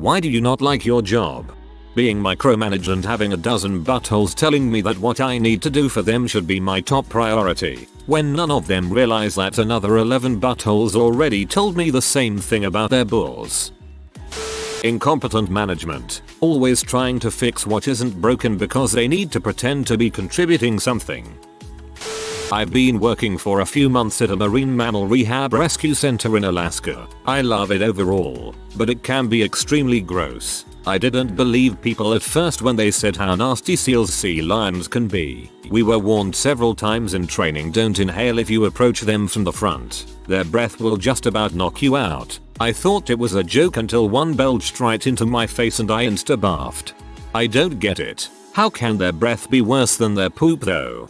Why do you not like your job? Being micromanaged and having a dozen buttholes telling me that what I need to do for them should be my top priority, when none of them realize that another 11 buttholes already told me the same thing about their bulls. Incompetent management, always trying to fix what isn't broken because they need to pretend to be contributing something. I've been working for a few months at a marine mammal rehab rescue center in Alaska. I love it overall, but it can be extremely gross. I didn't believe people at first when they said how nasty sea lions can be. We were warned several times in training, don't inhale if you approach them from the front. Their breath will just about knock you out. I thought it was a joke until one belched right into my face and I insta-barfed. I don't get it. How can their breath be worse than their poop though?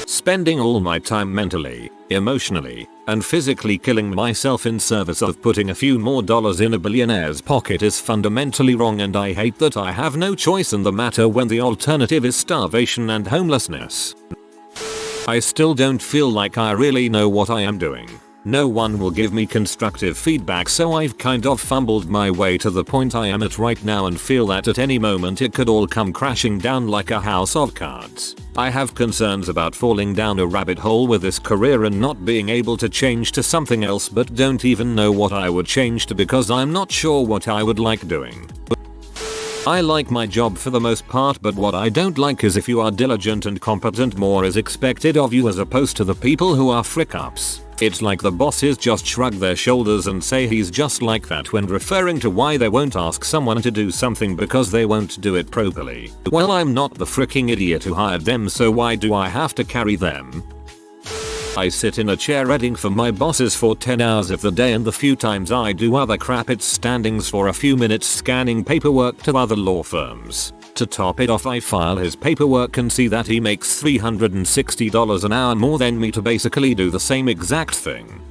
Spending all my time mentally, emotionally, and physically killing myself in service of putting a few more dollars in a billionaire's pocket is fundamentally wrong, and I hate that I have no choice in the matter when the alternative is starvation and homelessness. I still don't feel like I really know what I am doing. No one will give me constructive feedback, so I've kind of fumbled my way to the point I am at right now and feel that at any moment it could all come crashing down like a house of cards. I have concerns about falling down a rabbit hole with this career and not being able to change to something else, but don't even know what I would change to because I'm not sure what I would like doing. I like my job for the most part, but what I don't like is if you are diligent and competent, more is expected of you as opposed to the people who are frick-ups. It's like the bosses just shrug their shoulders and say he's just like that when referring to why they won't ask someone to do something because they won't do it properly. Well, I'm not the freaking idiot who hired them, so why do I have to carry them? I sit in a chair reading for my bosses for 10 hours of the day, and the few times I do other crap it's standings for a few minutes scanning paperwork to other law firms. To top it off, I file his paperwork and see that he makes $360 an hour more than me to basically do the same exact thing.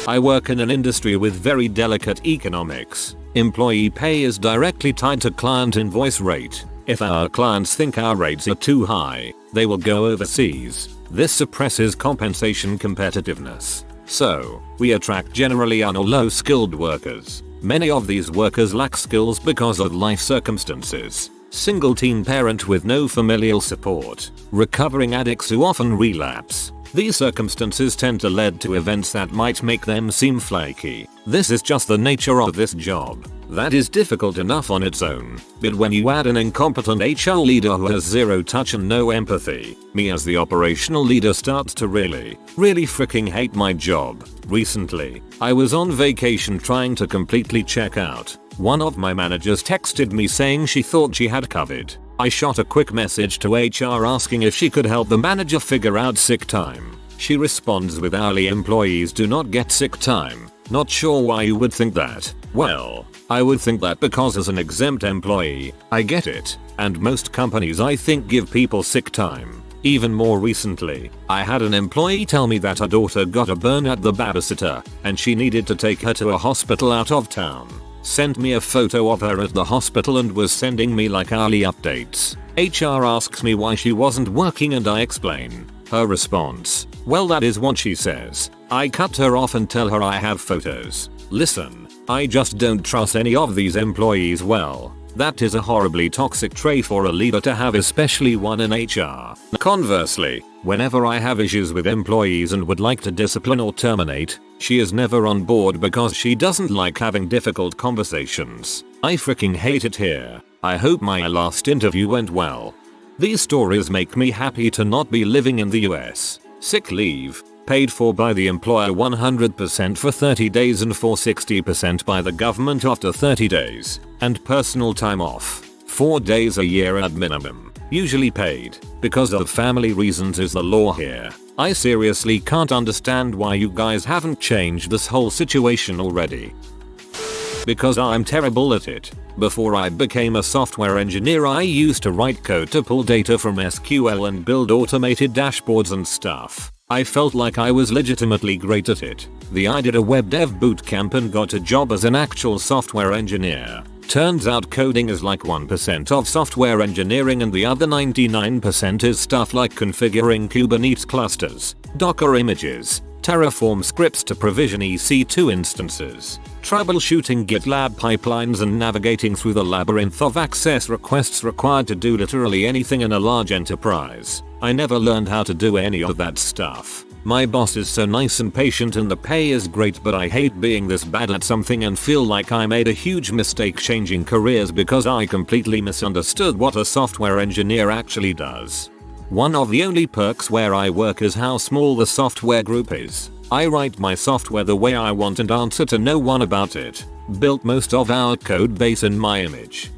I work in an industry with very delicate economics. Employee pay is directly tied to client invoice rate. If our clients think our rates are too high, they will go overseas. This suppresses compensation competitiveness. So, we attract generally un- or low-skilled workers. Many of these workers lack skills because of life circumstances. Single teen parent with no familial support. Recovering addicts who often relapse. These circumstances tend to lead to events that might make them seem flaky. This is just the nature of this job. That is difficult enough on its own, but when you add an incompetent HR leader who has zero touch and no empathy, me as the operational leader starts to really freaking hate my job. Recently, I was on vacation trying to completely check out. One of my managers texted me saying she thought she had COVID. I shot a quick message to HR asking if she could help the manager figure out sick time. She responds with, hourly employees do not get sick time. Not sure why you would think that. Well, I would think that because as an exempt employee, I get it. And most companies I think give people sick time. Even more recently, I had an employee tell me that her daughter got a burn at the babysitter and she needed to take her to a hospital out of town. Sent me a photo of her at the hospital and was sending me like hourly updates. HR asks me why she wasn't working and I explain. Her response, well, that is what she says. I cut her off and tell her I have photos. Listen, I just don't trust any of these employees well. That is a horribly toxic trait for a leader to have, especially one in HR. Conversely, whenever I have issues with employees and would like to discipline or terminate, she is never on board because she doesn't like having difficult conversations. I freaking hate it here. I hope my last interview went well. These stories make me happy to not be living in the US. Sick leave, paid for by the employer 100% for 30 days and for 60% by the government after 30 days. And personal time off, 4 days a year at minimum, usually paid, because of family reasons is the law here. I seriously can't understand why you guys haven't changed this whole situation already. Because I'm terrible at it. Before I became a software engineer, I used to write code to pull data from SQL and build automated dashboards and stuff. I felt like I was legitimately great at it. I did a web dev bootcamp and got a job as an actual software engineer. Turns out coding is like 1% of software engineering and the other 99% is stuff like configuring Kubernetes clusters, Docker images, Terraform scripts to provision EC2 instances. troubleshooting GitLab pipelines and navigating through the labyrinth of access requests required to do literally anything in a large enterprise. I never learned how to do any of that stuff. My boss is so nice and patient and the pay is great, but I hate being this bad at something and feel like I made a huge mistake changing careers because I completely misunderstood what a software engineer actually does. One of the only perks where I work is how small the software group is. I write my software the way I want and answer to no one about it. Built most of our code base in my image.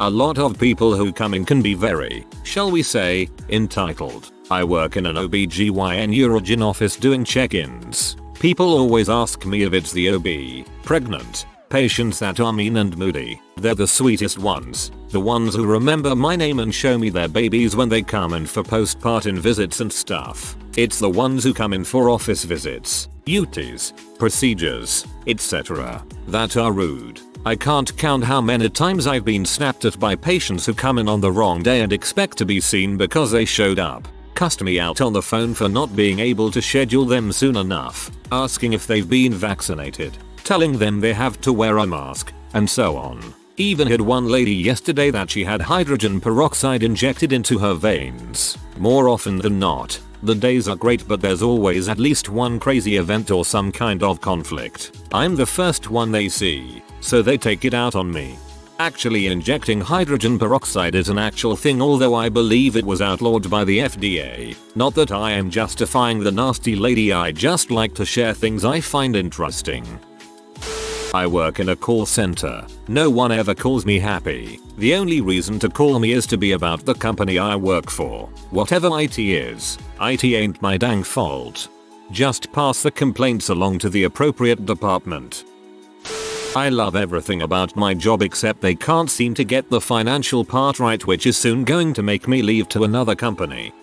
A lot of people who come in can be very, shall we say, entitled. I work in an OBGYN urology office doing check-ins. People always ask me if it's the OB, pregnant, patients that are mean and moody. They're the sweetest ones. The ones who remember my name and show me their babies when they come in for postpartum visits and stuff. It's the ones who come in for office visits, UTIs, procedures, etc. that are rude. I can't count how many times I've been snapped at by patients who come in on the wrong day and expect to be seen because they showed up. Cussed me out on the phone for not being able to schedule them soon enough, asking if they've been vaccinated, telling them they have to wear a mask, and so on. Even had one lady yesterday that she had hydrogen peroxide injected into her veins. More often than not, the days are great, but there's always at least one crazy event or some kind of conflict. I'm the first one they see, so they take it out on me. Actually, injecting hydrogen peroxide is an actual thing, although I believe it was outlawed by the FDA. Not that I am justifying the nasty lady, I just like to share things I find interesting. I work in a call center. No one ever calls me happy. The only reason to call me is to be about the company I work for. Whatever IT is, IT ain't my dang fault. Just pass the complaints along to the appropriate department. I love everything about my job except they can't seem to get the financial part right, which is soon going to make me leave to another company.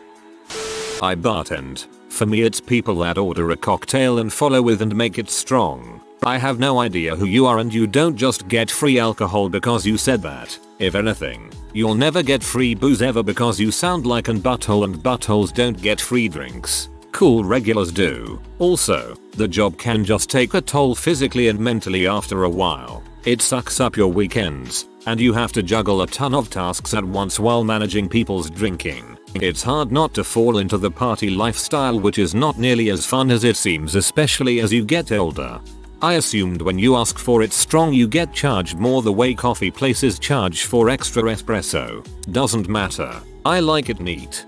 I bartend. For me it's people that order a cocktail and follow with and make it strong. I have no idea who you are and you don't just get free alcohol because you said that. If anything, you'll never get free booze ever because you sound like an butthole and buttholes don't get free drinks. Cool regulars do. Also, the job can just take a toll physically and mentally after a while. It sucks up your weekends, and you have to juggle a ton of tasks at once while managing people's drinking. It's hard not to fall into the party lifestyle, which is not nearly as fun as it seems, especially as you get older. I assumed when you ask for it strong you get charged more the way coffee places charge for extra espresso. Doesn't matter. I like it neat.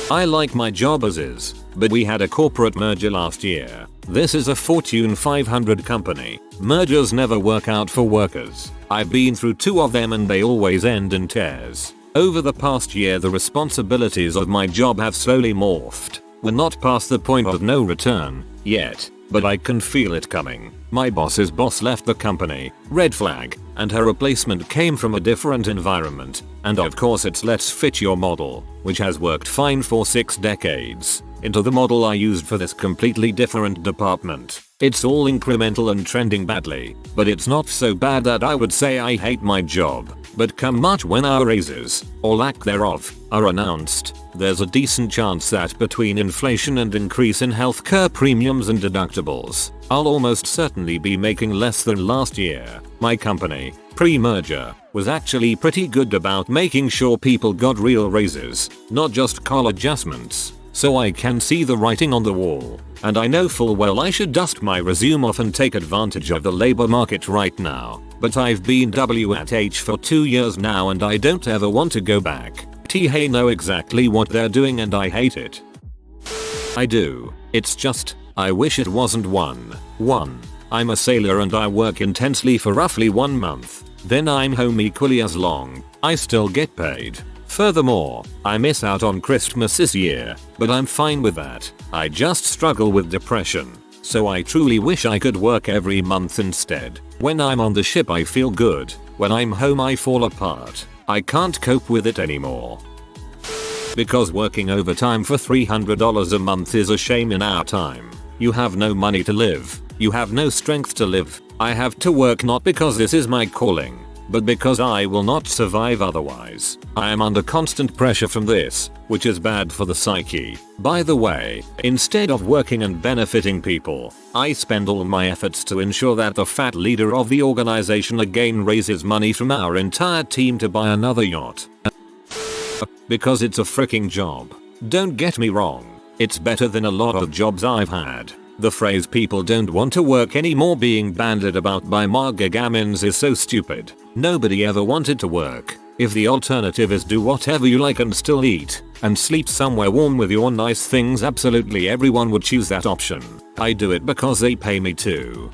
I like my job as is, but we had a corporate merger last year. This is a Fortune 500 company. Mergers never work out for workers. I've been through 2 of them and they always end in tears. Over the past year the responsibilities of my job have slowly morphed. We're not past the point of no return yet, but I can feel it coming. My boss's boss left the company, red flag, and her replacement came from a different environment, and of course it's let's fit your model, which has worked fine for 6 decades, into the model I used for this completely different department. It's all incremental and trending badly, but it's not so bad that I would say I hate my job. But come March, when our raises, or lack thereof, are announced, there's a decent chance that between inflation and increase in healthcare premiums and deductibles, I'll almost certainly be making less than last year. My company, pre-merger, was actually pretty good about making sure people got real raises, not just collar adjustments. So I can see the writing on the wall, and I know full well I should dust my resume off and take advantage of the labor market right now. But I've been W@H for 2 years now and I don't ever want to go back. They know exactly what they're doing and I hate it. I do. It's just, I wish it wasn't 1. I'm a sailor and I work intensely for roughly 1 month. Then I'm home equally as long. I still get paid. Furthermore, I miss out on Christmas this year, but I'm fine with that. I just struggle with depression, so I truly wish I could work every month instead. When I'm on the ship I feel good, when I'm home I fall apart. I can't cope with it anymore. Because working overtime for $300 a month is a shame in our time. You have no money to live. You have no strength to live. I have to work not because this is my calling, but because I will not survive otherwise. I am under constant pressure from this, which is bad for the psyche. By the way, instead of working and benefiting people, I spend all my efforts to ensure that the fat leader of the organization again raises money from our entire team to buy another yacht. Because it's a freaking job. Don't get me wrong, it's better than a lot of jobs I've had. The phrase "people don't want to work anymore" being bandied about by MAGA gamins is so stupid. Nobody ever wanted to work. If the alternative is do whatever you like and still eat and sleep somewhere warm with your nice things, absolutely everyone would choose that option. I do it because they pay me to.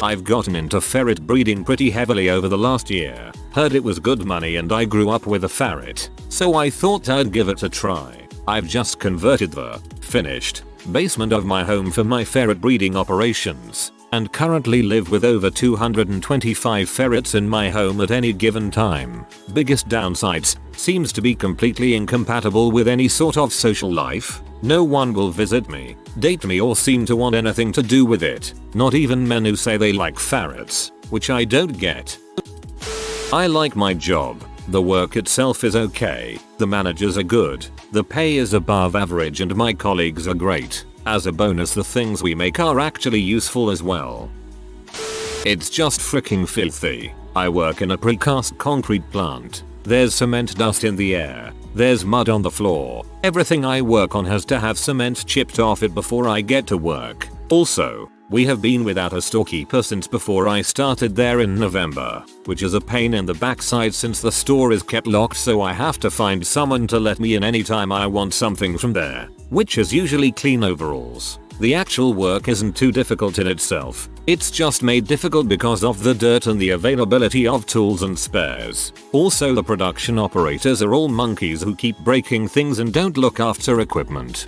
I've gotten into ferret breeding pretty heavily over the last year. Heard it was good money and I grew up with a ferret, so I thought I'd give it a try. I've just converted the finished basement of my home for my ferret breeding operations, and currently live with over 225 ferrets in my home at any given time. Biggest downsides, seems to be completely incompatible with any sort of social life. No one will visit me, date me, or seem to want anything to do with it. Not even men who say they like ferrets, which I don't get. I like my job. The work itself is okay, the managers are good, the pay is above average, and my colleagues are great. As a bonus, the things we make are actually useful as well. It's just freaking filthy. I work in a precast concrete plant. There's cement dust in the air. There's mud on the floor. Everything I work on has to have cement chipped off it before I get to work. Also, we have been without a storekeeper since before I started there in November, which is a pain in the backside since the store is kept locked, so I have to find someone to let me in anytime I want something from there, which is usually clean overalls. The actual work isn't too difficult in itself, it's just made difficult because of the dirt and the availability of tools and spares. Also, the production operators are all monkeys who keep breaking things and don't look after equipment.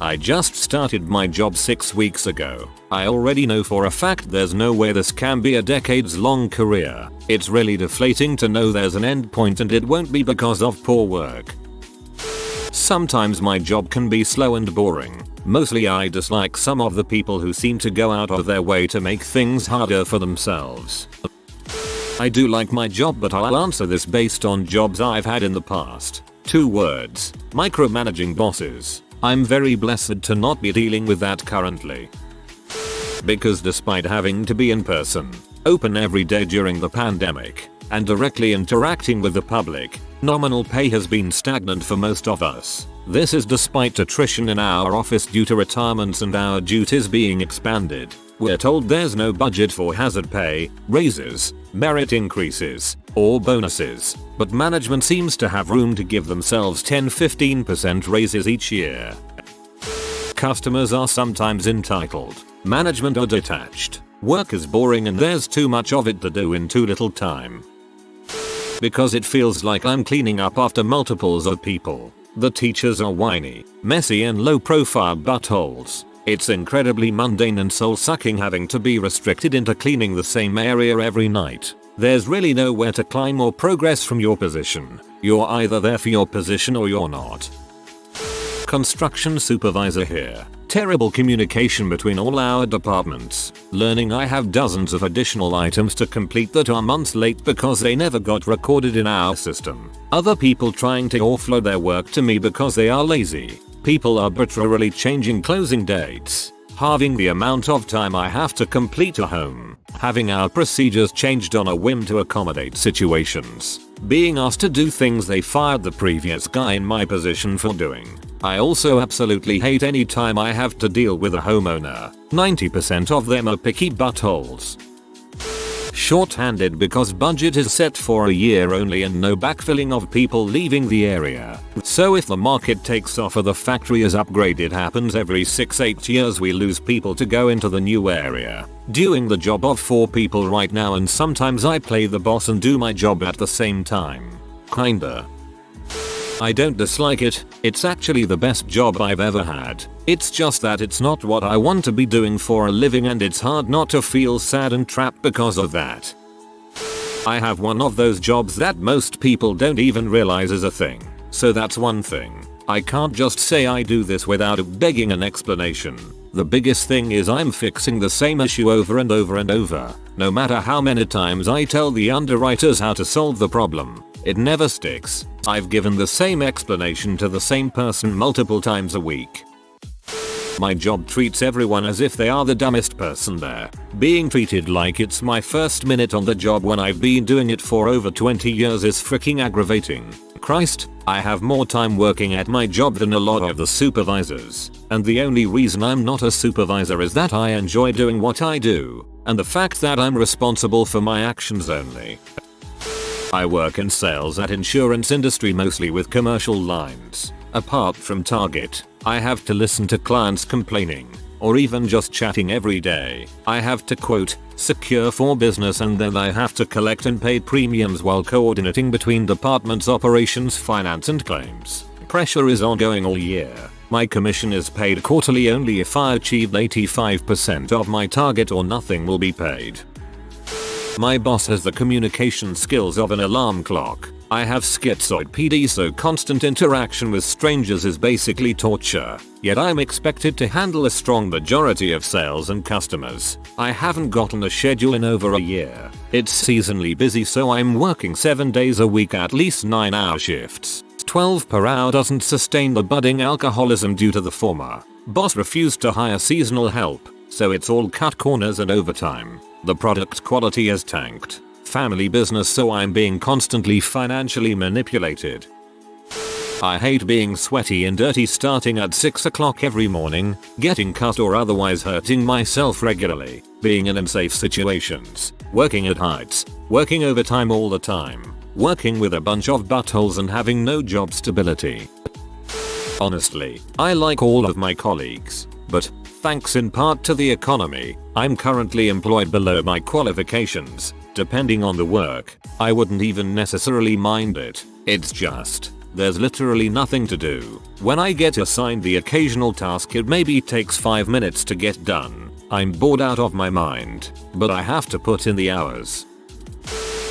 I just started my job 6 weeks ago. I already know for a fact there's no way this can be a decades-long career. It's really deflating to know there's an end point, and it won't be because of poor work. Sometimes my job can be slow and boring. Mostly I dislike some of the people who seem to go out of their way to make things harder for themselves. I do like my job, but I'll answer this based on jobs I've had in the past. 2 words: micromanaging bosses. I'm very blessed to not be dealing with that currently. Because despite having to be in person, open every day during the pandemic, and directly interacting with the public, nominal pay has been stagnant for most of us. This is despite attrition in our office due to retirements and our duties being expanded. We're told there's no budget for hazard pay, raises, merit increases, or bonuses, but management seems to have room to give themselves 10-15% raises each year. Customers are sometimes entitled. Management are detached. Work is boring and there's too much of it to do in too little time. Because it feels like I'm cleaning up after multiples of people. The teachers are whiny, messy, and low-profile buttholes. It's incredibly mundane and soul-sucking having to be restricted into cleaning the same area every night. There's really nowhere to climb or progress from your position. You're either there for your position or you're not. Construction supervisor here. Terrible communication between all our departments. Learning I have dozens of additional items to complete that are months late because they never got recorded in our system. Other people trying to offload their work to me because they are lazy. People arbitrarily changing closing dates, halving the amount of time I have to complete a home, having our procedures changed on a whim to accommodate situations, being asked to do things they fired the previous guy in my position for doing. I also absolutely hate any time I have to deal with a homeowner. 90% of them are picky buttholes. Short-handed because budget is set for a year only and no backfilling of people leaving the area. So if the market takes off or the factory is upgraded happens every 6-8 years, we lose people to go into the new area. Doing the job of 4 people right now, and sometimes I play the boss and do my job at the same time. Kinda. I don't dislike it, it's actually the best job I've ever had. It's just that it's not what I want to be doing for a living, and it's hard not to feel sad and trapped because of that. I have one of those jobs that most people don't even realize is a thing. So that's one thing. I can't just say I do this without begging an explanation. The biggest thing is I'm fixing the same issue over and over and over. No matter how many times I tell the underwriters how to solve the problem, it never sticks. I've given the same explanation to the same person multiple times a week. My job treats everyone as if they are the dumbest person there. Being treated like it's my first minute on the job when I've been doing it for over 20 years is freaking aggravating. Christ, I have more time working at my job than a lot of the supervisors. And the only reason I'm not a supervisor is that I enjoy doing what I do, and the fact that I'm responsible for my actions only. I work in sales at insurance industry, mostly with commercial lines. Apart from Target, I have to listen to clients complaining, or even just chatting every day. I have to quote, secure for business, and then I have to collect and pay premiums while coordinating between departments, operations, finance and claims. Pressure is ongoing all year. My commission is paid quarterly only if I achieved 85% of my target, or nothing will be paid. My boss has the communication skills of an alarm clock. I have schizoid PD, so constant interaction with strangers is basically torture. Yet I'm expected to handle a strong majority of sales and customers. I haven't gotten a schedule in over a year. It's seasonally busy, so I'm working 7 days a week, at least 9-hour shifts. 12 per hour doesn't sustain the budding alcoholism due to the former. Boss refused to hire seasonal help, so it's all cut corners and overtime. The product quality has tanked. Family business, so I'm being constantly financially manipulated. I hate being sweaty and dirty starting at 6 o'clock every morning, getting cut or otherwise hurting myself regularly, being in unsafe situations, working at heights, working overtime all the time, working with a bunch of buttholes and having no job stability. Honestly, I like all of my colleagues, but thanks in part to the economy, I'm currently employed below my qualifications. Depending on the work, I wouldn't even necessarily mind it. It's just, there's literally nothing to do. When I get assigned the occasional task, it maybe takes 5 minutes to get done. I'm bored out of my mind, but I have to put in the hours.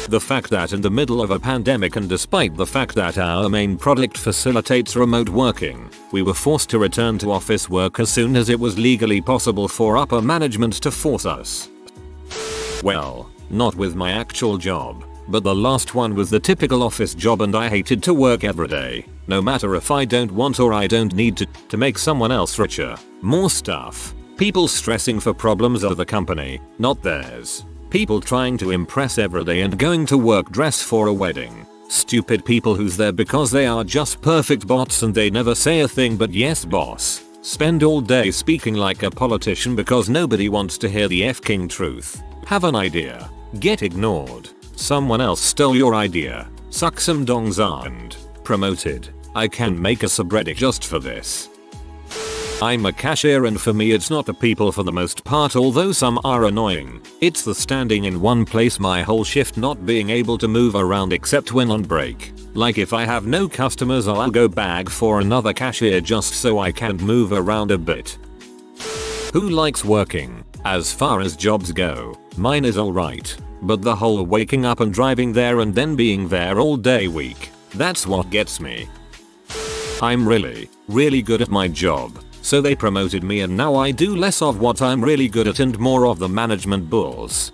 The fact that in the middle of a pandemic, and despite the fact that our main product facilitates remote working, we were forced to return to office work as soon as it was legally possible for upper management to force us. Well, not with my actual job, but the last one was the typical office job, and I hated to work every day, no matter if I don't want or I don't need to make someone else richer. More stuff. People stressing for problems of the company, not theirs. People trying to impress every day and going to work dressed for a wedding. Stupid people who's there because they are just perfect bots and they never say a thing but yes boss. Spend all day speaking like a politician because nobody wants to hear the f-king truth. Have an idea. Get ignored. Someone else stole your idea. Suck some dongs and promoted. I can make a subreddit just for this. I'm a cashier, and for me it's not the people for the most part, although some are annoying. It's the standing in one place my whole shift, not being able to move around except when on break. Like if I have no customers, I'll go bag for another cashier just so I can move around a bit. Who likes working? As far as jobs go, mine is alright. But the whole waking up and driving there and then being there all day week, that's what gets me. I'm really good at my job. So they promoted me and now I do less of what I'm really good at and more of the management bulls.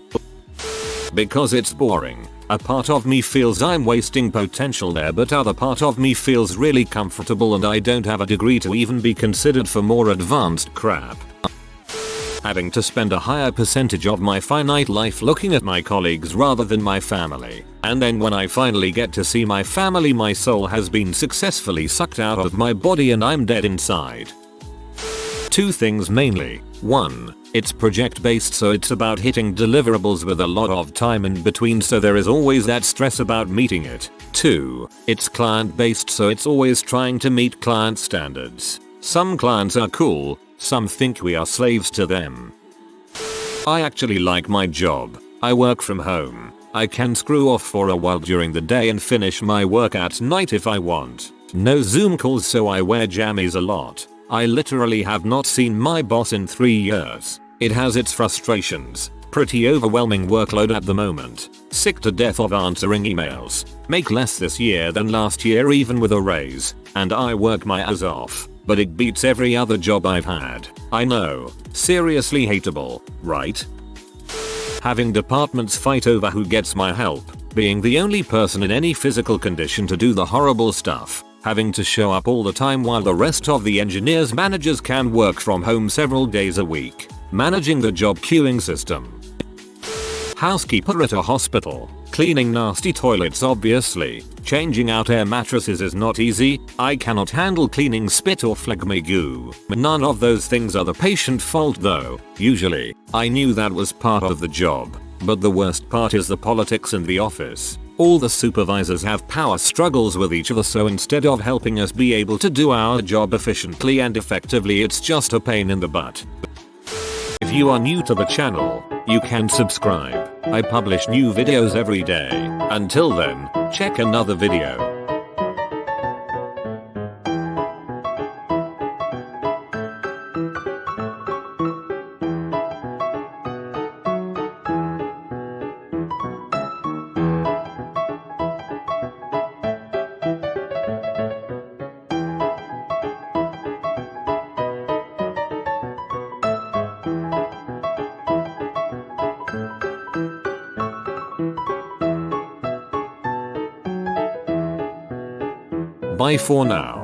Because it's boring. A part of me feels I'm wasting potential there, but other part of me feels really comfortable and I don't have a degree to even be considered for more advanced crap. Having to spend a higher percentage of my finite life looking at my colleagues rather than my family. And then when I finally get to see my family, my soul has been successfully sucked out of my body and I'm dead inside. Two things mainly. 1. It's project based, so it's about hitting deliverables with a lot of time in between, so there is always that stress about meeting it. 2. It's client based, so it's always trying to meet client standards. Some clients are cool, some think we are slaves to them. I actually like my job. I work from home. I can screw off for a while during the day and finish my work at night if I want. No Zoom calls, so I wear jammies a lot. I literally have not seen my boss in 3 years. It has its frustrations. Pretty overwhelming workload at the moment. Sick to death of answering emails. Make less this year than last year even with a raise. And I work my ass off. But it beats every other job I've had. I know. Seriously hateable, right? having departments fight over who gets my help, being the only person in any physical condition to do the horrible stuff, having to show up all the time while the rest of the engineers managers can work from home several days a week, managing the job queuing system. Housekeeper at a hospital, cleaning nasty toilets obviously, changing out air mattresses is not easy, I cannot handle cleaning spit or phlegmy goo. None of those things are the patient's fault though, usually. I knew that was part of the job, but the worst part is the politics in the office. All the supervisors have power struggles with each other, so instead of helping us be able to do our job efficiently and effectively, it's just a pain in the butt. If you are new to the channel, you can subscribe. I publish new videos every day. Until then, check another video. Bye for now.